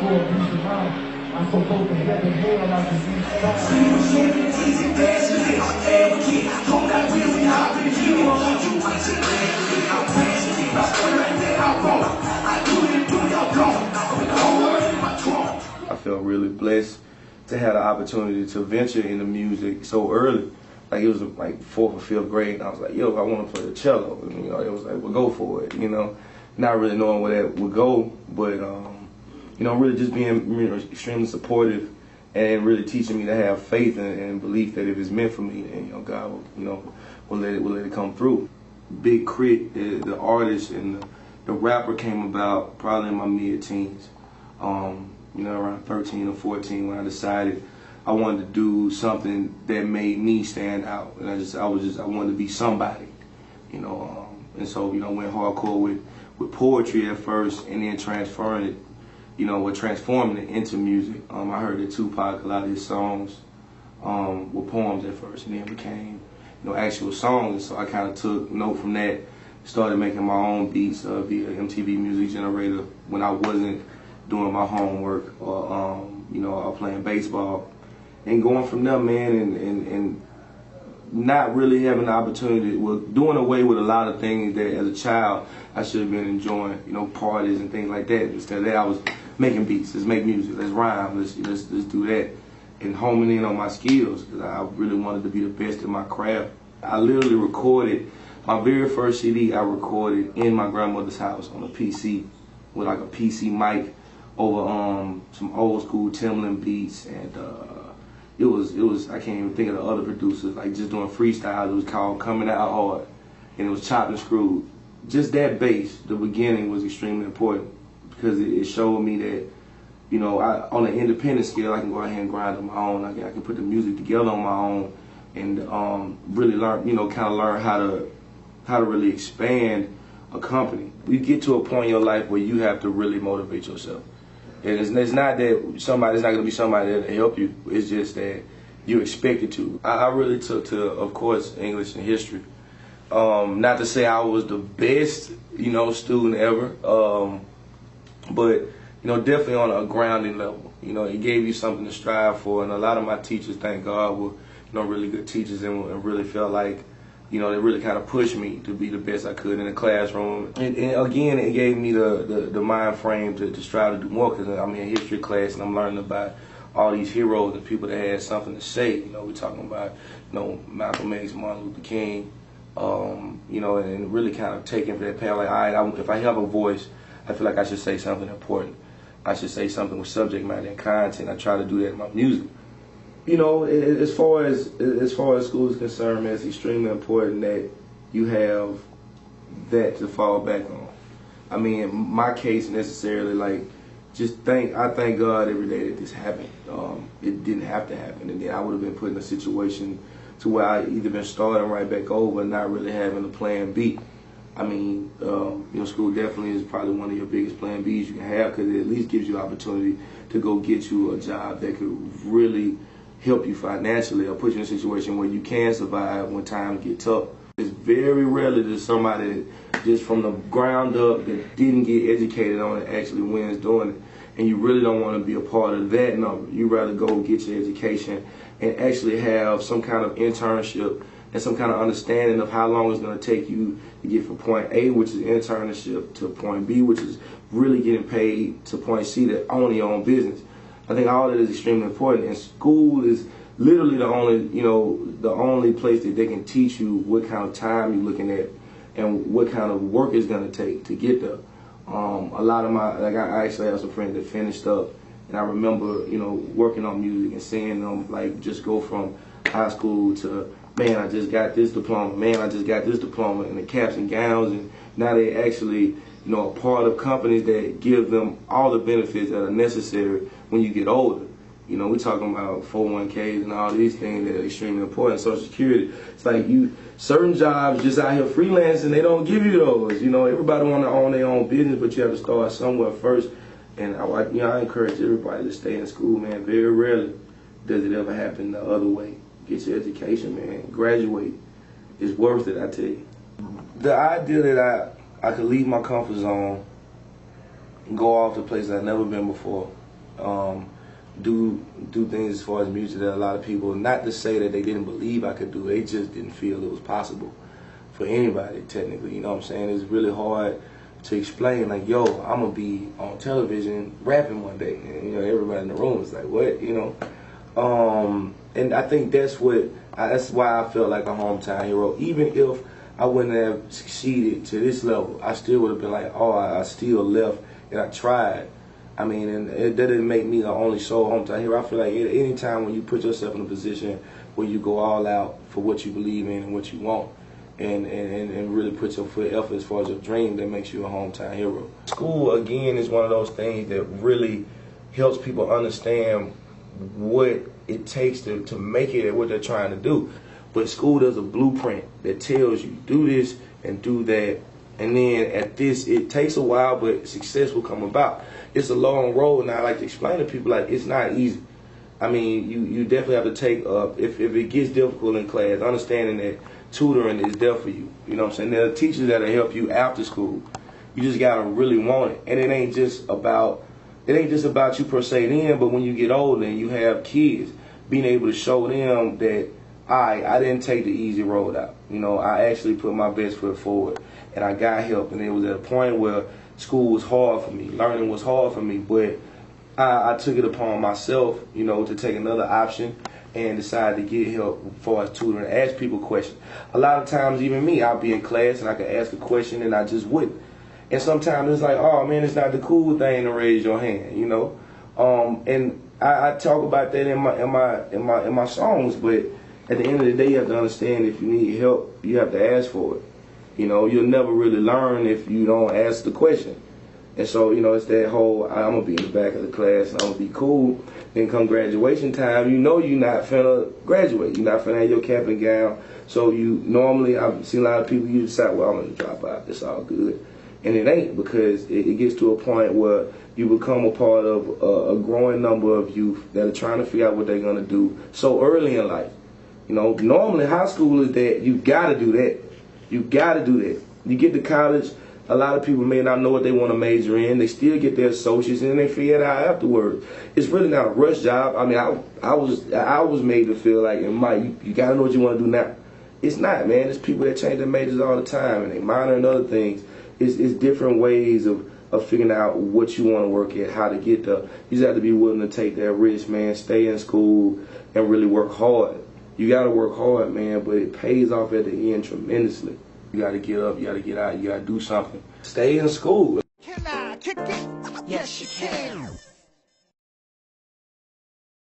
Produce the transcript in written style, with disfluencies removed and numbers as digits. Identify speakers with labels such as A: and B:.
A: for a piece of mind. I'm so both the head and hell like the beat
B: I felt really blessed to have the opportunity to venture into music so early. Like it was like 4th or 5th grade, and I was like, yo, I want to play the cello. And, it was like, well, go for it, Not really knowing where that would go, but, really just being extremely supportive and really teaching me to have faith and belief that if it's meant for me, then, God will let it come through. Big KRIT, the artist and the rapper came about probably in my mid-teens. Around 13 or 14 when I decided I wanted to do something that made me stand out. And I wanted to be somebody, and so, went hardcore with poetry at first and then transforming it into music. I heard that Tupac, a lot of his songs were poems at first and then became, actual songs. So I kind of took note from that, started making my own beats via MPB Music Generator when I wasn't doing my homework or playing baseball, and going from there, man, and not really having the opportunity, doing away with a lot of things that as a child I should have been enjoying, parties and things like that. Instead of that, I was making beats. Let's make music. Let's rhyme. Let's do that, and homing in on my skills because I really wanted to be the best in my craft. I literally recorded my very first CD. I recorded in my grandmother's house on a PC with like a PC mic over some old school Timbaland beats, and it was I can't even think of the other producers, like just doing freestyles. It was called Coming Out Hard, and it was chopped and screwed. Just that bass, the beginning, was extremely important because it showed me that on an independent scale I can go ahead and grind on my own. I can put the music together on my own and really learn, kind of learn how to really expand a company. You get to a point in your life where you have to really motivate yourself. And it's not that somebody's not going to be somebody that'll help you. It's just that you're expected to. I really took to, of course, English and history. Not to say I was the best, student ever, but, definitely on a grounding level. It gave you something to strive for. And a lot of my teachers, thank God, were, really good teachers and really felt like, they really kind of pushed me to be the best I could in the classroom. And again, it gave me the mind frame to strive to do more because I'm in history class and I'm learning about all these heroes and people that had something to say. We're talking about, Malcolm X, Martin Luther King, and really kind of taking that path. Like, all right, if I have a voice, I feel like I should say something important. I should say something with subject matter and content. I try to do that in my music. As far as school is concerned, man, it's extremely important that you have that to fall back on. I mean, in my case, necessarily, like, I thank God every day that this happened. It didn't have to happen, and then I would have been put in a situation to where I either been starting right back over and not really having a plan B. I mean, school definitely is probably one of your biggest plan Bs you can have because it at least gives you opportunity to go get you a job that could really help you financially or put you in a situation where you can survive when times get tough. It's very rarely that somebody that just from the ground up that didn't get educated on it actually wins doing it. And you really don't want to be a part of that number. You'd rather go get your education and actually have some kind of internship and some kind of understanding of how long it's going to take you to get from point A, which is internship, to point B, which is really getting paid, to point C, that own your own business. I think all that is extremely important, and school is literally the only place that they can teach you what kind of time you're looking at and what kind of work it's going to take to get there. A lot of I actually have some friends that finished up, and I remember, working on music and seeing them like just go from high school to, man, I just got this diploma, man, I just got this diploma, and the caps and gowns, and now they actually, a part of companies that give them all the benefits that are necessary when you get older. We're talking about 401ks and all these things that are extremely important. Social Security. It's like certain jobs just out here freelancing, they don't give you those. Everybody want to own their own business, but you have to start somewhere first. And I encourage everybody to stay in school, man. Very rarely does it ever happen the other way. Get your education, man. Graduate. It's worth it, I tell you. The idea that I could leave my comfort zone and go off to places I've never been before, do things as far as music that a lot of people, not to say that they didn't believe I could do, they just didn't feel it was possible for anybody technically, you know what I'm saying? It's really hard to explain, like, yo, I'm gonna be on television rapping one day, and you know, everybody in the room is like, what, you know? And I think that's why I felt like a hometown hero. Even if I wouldn't have succeeded to this level, I still would have been like, oh, I still left and I tried. I mean, and that didn't make me the only sole hometown hero. I feel like at any time when you put yourself in a position where you go all out for what you believe in and what you want, and really put your foot effort as far as your dream, that makes you a hometown hero. School, again, is one of those things that really helps people understand what it takes to make it at what they're trying to do. But school does a blueprint that tells you, do this and do that. And then at this, it takes a while, but success will come about. It's a long road, and I like to explain to people, like, it's not easy. I mean, you definitely have to take, if it gets difficult in class, understanding that tutoring is there for you. You know what I'm saying? There are teachers that'll help you after school. You just gotta really want it. And it ain't just about you per se then, but when you get older and you have kids, being able to show them that I didn't take the easy road out. You know, I actually put my best foot forward, and I got help. And it was at a point where school was hard for me, learning was hard for me, but I took it upon myself, you know, to take another option and decide to get help as far as tutoring, ask people questions. A lot of times, even me, I'll be in class and I could ask a question and I just wouldn't. And sometimes it's like, oh man, it's not the cool thing to raise your hand, you know. And I talk about that in my songs, but at the end of the day, you have to understand, if you need help, you have to ask for it. You know, you'll never really learn if you don't ask the question. And so, you know, it's that whole, I'm going to be in the back of the class and I'm going to be cool. Then come graduation time, you know you're not finna graduate. You're not finna have your cap and gown. So you normally, I've seen a lot of people, you decide, well, I'm going to drop out. It's all good. And it ain't, because it gets to a point where you become a part of a growing number of youth that are trying to figure out what they're going to do so early in life. You know, normally high school is that you got to do that. You got to do that. You get to college, a lot of people may not know what they want to major in. They still get their associates, and then they figure it out afterwards. It's really not a rush job. I mean, I was made to feel like, you got to know what you want to do now. It's not, man. It's people that change their majors all the time, and they minor in other things. It's different ways of figuring out what you want to work at, how to get there. You just have to be willing to take that risk, man. Stay in school and really work hard. You got to work hard, man, but it pays off at the end tremendously. You got to get up, you got to get out, you got to do something. Stay in school.
C: Can I kick it? Yes, you can.